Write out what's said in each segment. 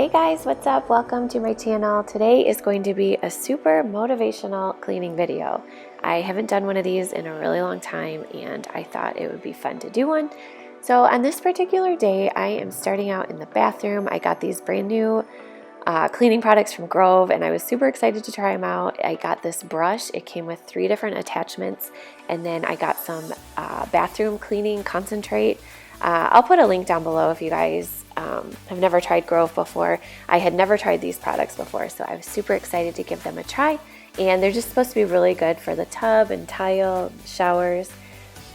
Hey guys, what's up? Welcome to my channel. Today is going to be a super motivational cleaning video. I haven't done one of these in a really long time and I thought it would be fun to do one. So on this particular day, I am starting out in the bathroom. I got these brand new cleaning products from Grove and I was super excited to try them out. I got this brush. It came with 3 different attachments, and then I got some bathroom cleaning concentrate. I'll put a link down below if you guys have never tried Grove before. I had never tried these products before, so I was super excited to give them a try. And they're just supposed to be really good for the tub and tile, showers,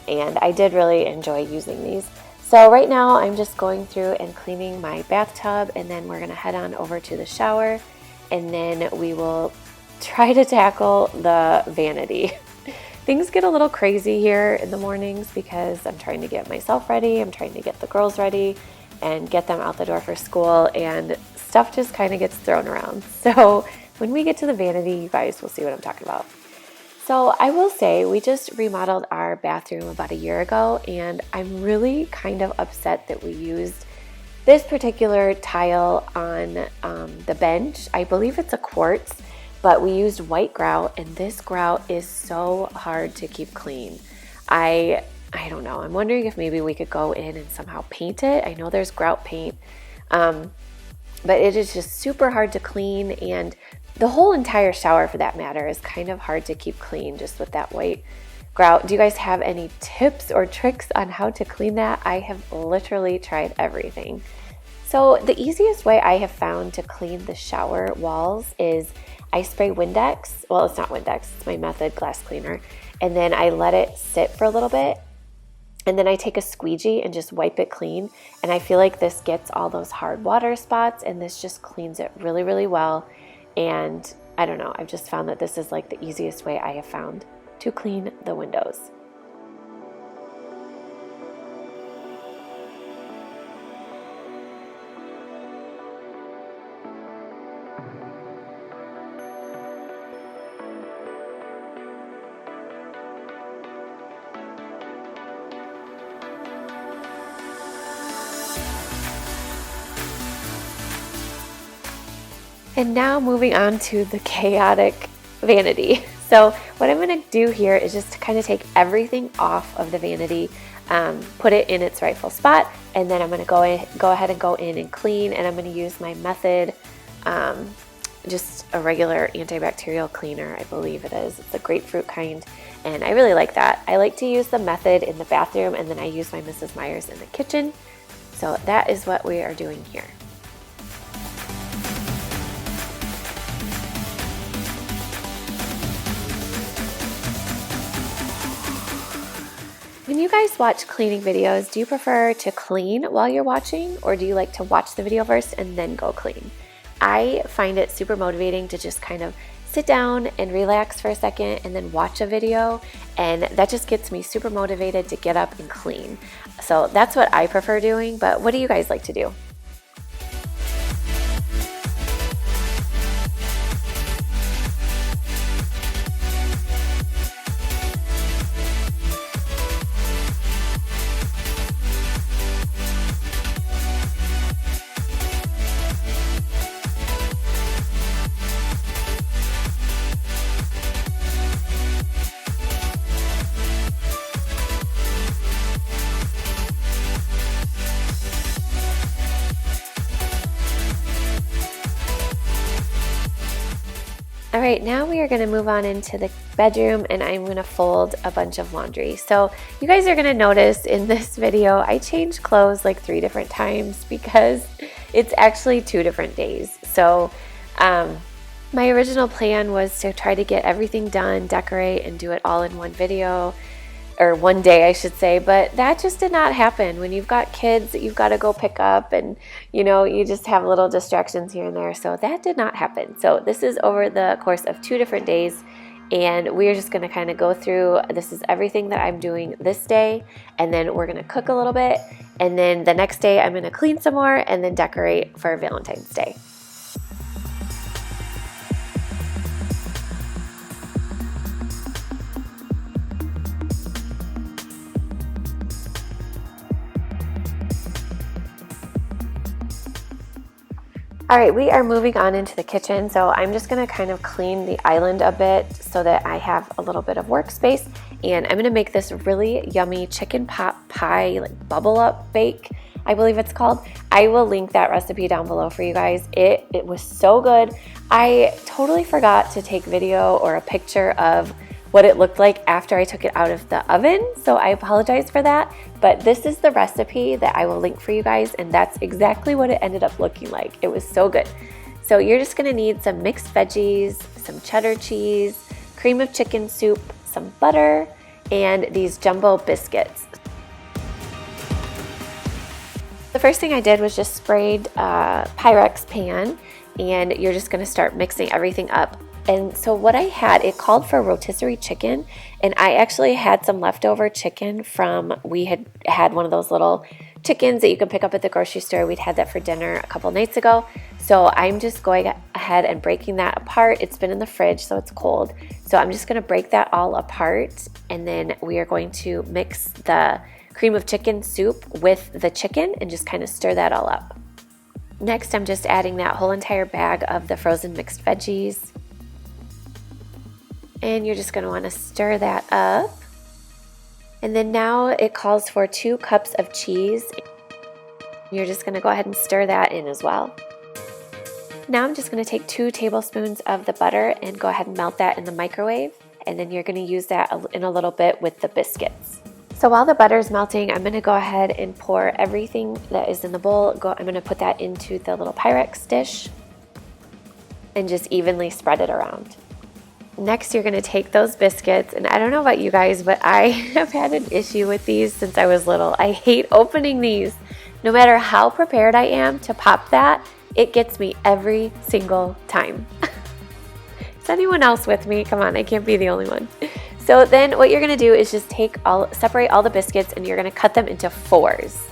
and I did really enjoy using these. So right now I'm just going through and cleaning my bathtub, and then we're gonna head on over to the shower, and then we will try to tackle the vanity. Things get a little crazy here in the mornings because I'm trying to get myself ready, I'm trying to get the girls ready and get them out the door for school, and stuff just kind of gets thrown around. So when we get to the vanity, you guys will see what I'm talking about. So I will say we just remodeled our bathroom about a year ago, and I'm really kind of upset that we used this particular tile on the bench. I believe it's a quartz, but we used white grout, and this grout is so hard to keep clean. I don't know. I'm wondering if maybe we could go in and somehow paint it. I know there's grout paint, but it is just super hard to clean, and the whole entire shower for that matter is kind of hard to keep clean just with that white grout. Do you guys have any tips or tricks on how to clean that? I have literally tried everything. So the easiest way I have found to clean the shower walls is I spray Windex. Well, it's not Windex, it's my Method glass cleaner. And then I let it sit for a little bit. And then I take a squeegee and just wipe it clean. And I feel like this gets all those hard water spots, and this just cleans it really, really well. And I don't know, I've just found that this is like the easiest way I have found to clean the windows. And now moving on to the chaotic vanity. So what I'm going to do here is just to kind of take everything off of the vanity, put it in its rightful spot, and then I'm going to go ahead and go in and clean, and I'm going to use my Method, just a regular antibacterial cleaner, I believe it is. It's a grapefruit kind, and I really like that. I like to use the Method in the bathroom, and then I use my Mrs. Meyer's in the kitchen. So that is what we are doing here. When you guys watch cleaning videos, do you prefer to clean while you're watching, or do you like to watch the video first and then go clean? I find it super motivating to just kind of sit down and relax for a second and then watch a video, and that just gets me super motivated to get up and clean. So that's what I prefer doing, but what do you guys like to do? All right, now we are going to move on into the bedroom, and I'm going to fold a bunch of laundry. So you guys are going to notice in this video, I changed clothes like 3 different times because it's actually 2 different days. So my original plan was to try to get everything done, decorate, and do it all in one video, or one day I should say, but that just did not happen. When you've got kids that you've got to go pick up, and you know, you just have little distractions here and there, so that did not happen. So this is over the course of 2 different days, and we're just going to kind of go through, this is everything that I'm doing this day, and then we're going to cook a little bit, and then the next day I'm going to clean some more and then decorate for Valentine's Day. All right, we are moving on into the kitchen, so I'm just gonna kind of clean the island a bit so that I have a little bit of workspace, and I'm gonna make this really yummy chicken pot pie, like bubble up bake, I believe it's called. I will link that recipe down below for you guys. It was so good. I totally forgot to take video or a picture of what it looked like after I took it out of the oven, so I apologize for that, but this is the recipe that I will link for you guys, and that's exactly what it ended up looking like. It was so good. So you're just gonna need some mixed veggies, some cheddar cheese, cream of chicken soup, some butter, and these jumbo biscuits. The first thing I did was just sprayed Pyrex pan, and you're just gonna start mixing everything up. And so what I had, it called for rotisserie chicken, and I actually had some leftover chicken from, we had one of those little chickens that you can pick up at the grocery store. We'd had that for dinner a couple nights ago. So I'm just going ahead and breaking that apart. It's been in the fridge, so it's cold. So I'm just gonna break that all apart, and then we are going to mix the cream of chicken soup with the chicken and just kind of stir that all up. Next, I'm just adding that whole entire bag of the frozen mixed veggies. And you're just going to want to stir that up. And then now it calls for 2 cups of cheese. You're just going to go ahead and stir that in as well. Now I'm just going to take 2 tablespoons of the butter and go ahead and melt that in the microwave. And then you're going to use that in a little bit with the biscuits. So while the butter is melting, I'm going to go ahead and pour everything that is in the bowl. I'm going to put that into the little Pyrex dish and just evenly spread it around. Next, you're going to take those biscuits, and I don't know about you guys, but I have had an issue with these since I was little. I hate opening these. No matter how prepared I am to pop that, it gets me every single time. Is anyone else with me? Come on, I can't be the only one. So then what you're going to do is just separate all the biscuits, and you're going to cut them into 4s.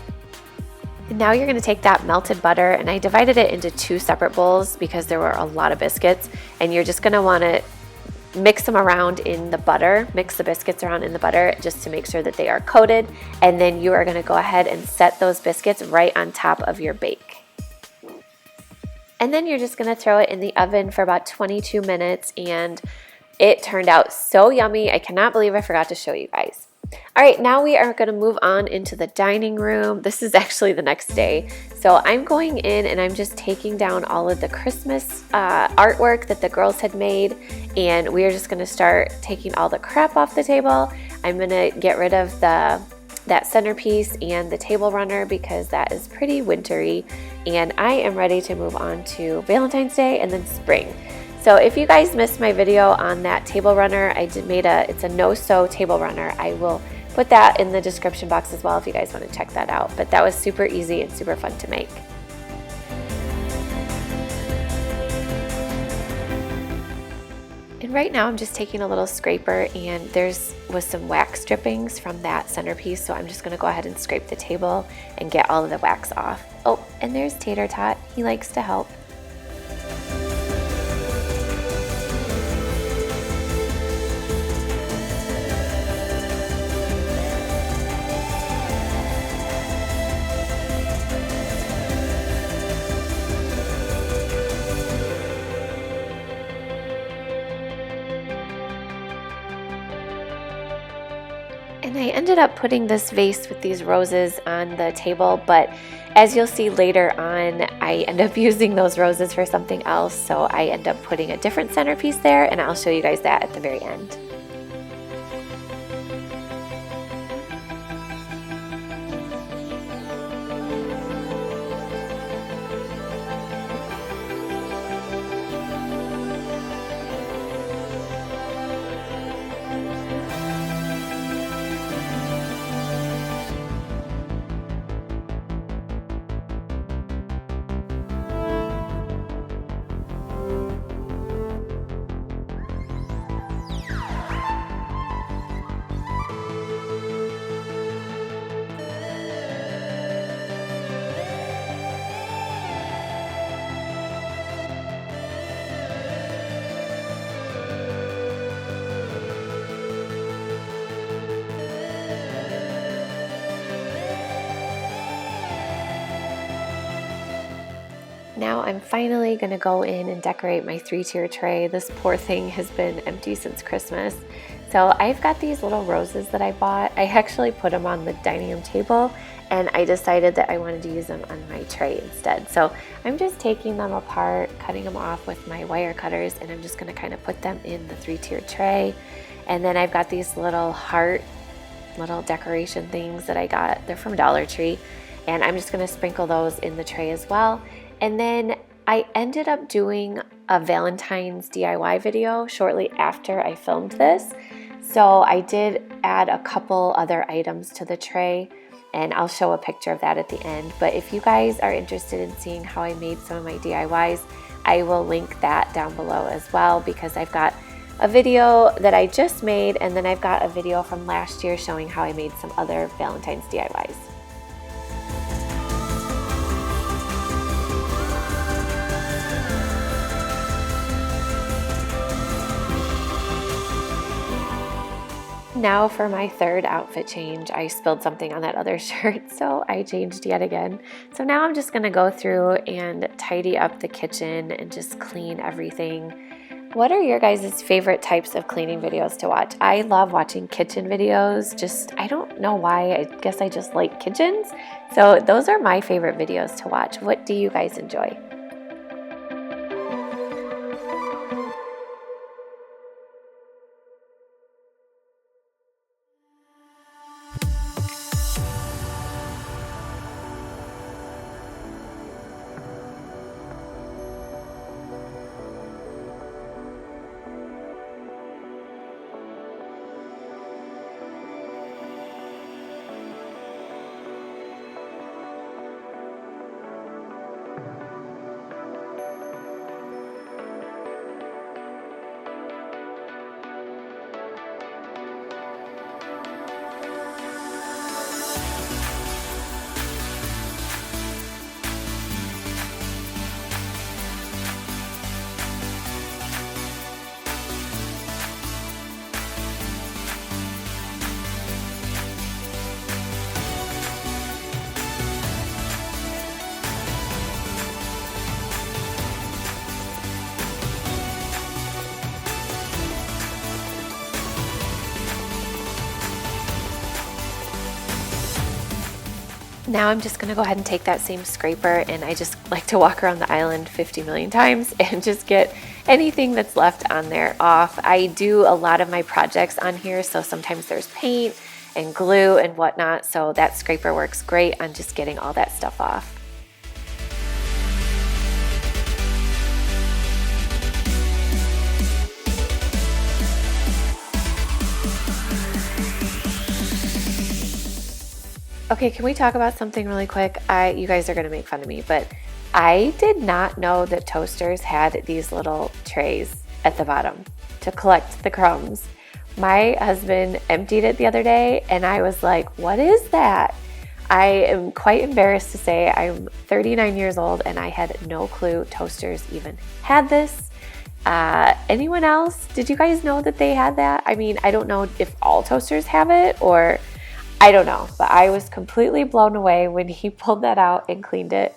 And now you're going to take that melted butter, and I divided it into 2 separate bowls because there were a lot of biscuits, and you're just going to want to mix them around in the butter, mix the biscuits around in the butter just to make sure that they are coated, and then you are going to go ahead and set those biscuits right on top of your bake. And then you're just going to throw it in the oven for about 22 minutes, and it turned out so yummy. I cannot believe I forgot to show you guys. All right, now we are going to move on into the dining room. This is actually the next day. So I'm going in and I'm just taking down all of the Christmas artwork that the girls had made, and we are just going to start taking all the crap off the table. I'm going to get rid of that centerpiece and the table runner because that is pretty wintry, and I am ready to move on to Valentine's Day and then spring. So if you guys missed my video on that table runner, it's a no-sew table runner. I will put that in the description box as well if you guys want to check that out. But that was super easy and super fun to make. And right now I'm just taking a little scraper, and was some wax drippings from that centerpiece. So I'm just going to go ahead and scrape the table and get all of the wax off. Oh, and there's Tater Tot. He likes to help. And I ended up putting this vase with these roses on the table, but as you'll see later on, I end up using those roses for something else, so I end up putting a different centerpiece there, and I'll show you guys that at the very end. Now I'm finally gonna go in and decorate my 3-tier tray. This poor thing has been empty since Christmas. So I've got these little roses that I bought. I actually put them on the dining room table, and I decided that I wanted to use them on my tray instead. So I'm just taking them apart, cutting them off with my wire cutters, and I'm just gonna kind of put them in the 3-tier tray. And then I've got these little heart, little decoration things that I got. They're from Dollar Tree. And I'm just gonna sprinkle those in the tray as well. And then I ended up doing a Valentine's DIY video shortly after I filmed this. So I did add a couple other items to the tray, and I'll show a picture of that at the end. But if you guys are interested in seeing how I made some of my DIYs, I will link that down below as well, because I've got a video that I just made, and then I've got a video from last year showing how I made some other Valentine's DIYs. Now for my third outfit change. I spilled something on that other shirt, so I changed yet again. So now I'm just gonna go through and tidy up the kitchen and just clean everything. What are your guys' favorite types of cleaning videos to watch? I love watching kitchen videos. I don't know why, I guess I just like kitchens. So those are my favorite videos to watch. What do you guys enjoy? Now I'm just gonna go ahead and take that same scraper, and I just like to walk around the island 50 million times and just get anything that's left on there off. I do a lot of my projects on here, so sometimes there's paint and glue and whatnot, so that scraper works great on just getting all that stuff off. Okay, can we talk about something really quick? You guys are gonna make fun of me, but I did not know that toasters had these little trays at the bottom to collect the crumbs. My husband emptied it the other day, and I was like, what is that? I am quite embarrassed to say I'm 39 years old, and I had no clue toasters even had this. Anyone else? Did you guys know that they had that? I mean, I don't know if all toasters have it, or I don't know, but I was completely blown away when he pulled that out and cleaned it.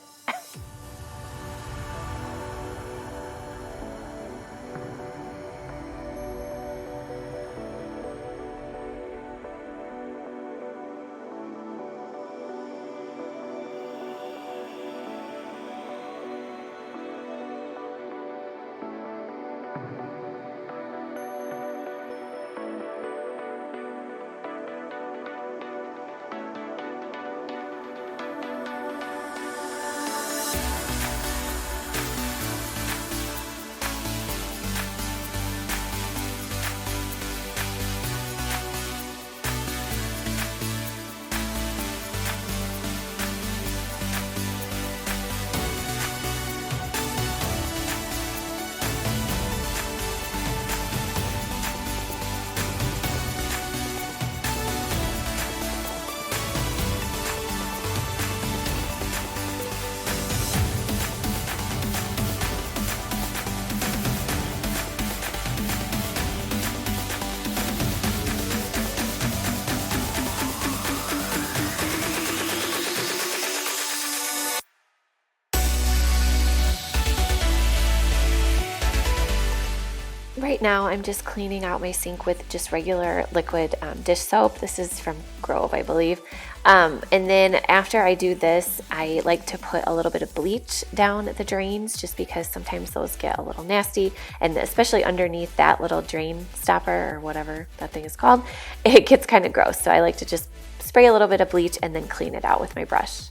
now I'm just cleaning out my sink with just regular liquid dish soap. This is from Grove, I believe. And then after I do this, I like to put a little bit of bleach down the drains just because sometimes those get a little nasty, and especially underneath that little drain stopper or whatever that thing is called, it gets kind of gross. So I like to just spray a little bit of bleach and then clean it out with my brush.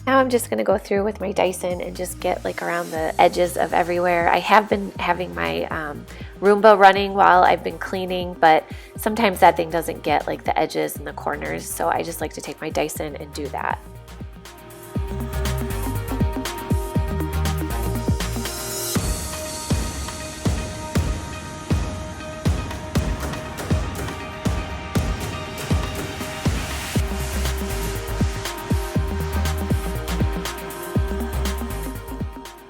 Now I'm just going to go through with my Dyson and just get like around the edges of everywhere. I have been having my Roomba running while I've been cleaning, but sometimes that thing doesn't get like the edges and the corners, so I just like to take my Dyson and do that.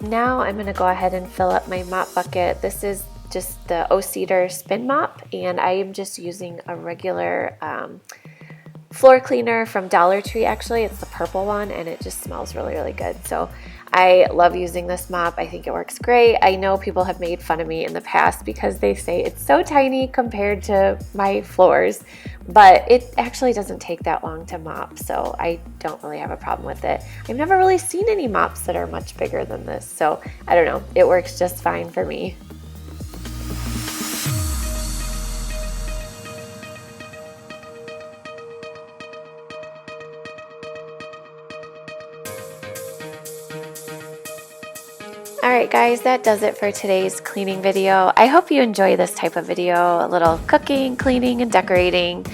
Now I'm going to go ahead and fill up my mop bucket. This is just the O-Cedar Spin Mop, and I am just using a regular floor cleaner from Dollar Tree. Actually, it's the purple one, and it just smells really, really good. So I love using this mop. I think it works great. I know people have made fun of me in the past because they say it's so tiny compared to my floors, but it actually doesn't take that long to mop, so I don't really have a problem with it. I've never really seen any mops that are much bigger than this, so I don't know. It works just fine for me. Alright guys, that does it for today's cleaning video. I hope you enjoy this type of video, a little cooking, cleaning, and decorating.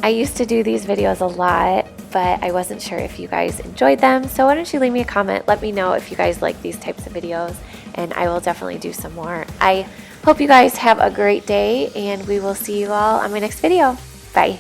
I used to do these videos a lot, but I wasn't sure if you guys enjoyed them, so why don't you leave me a comment, let me know if you guys like these types of videos, and I will definitely do some more. I hope you guys have a great day, and we will see you all on my next video. Bye!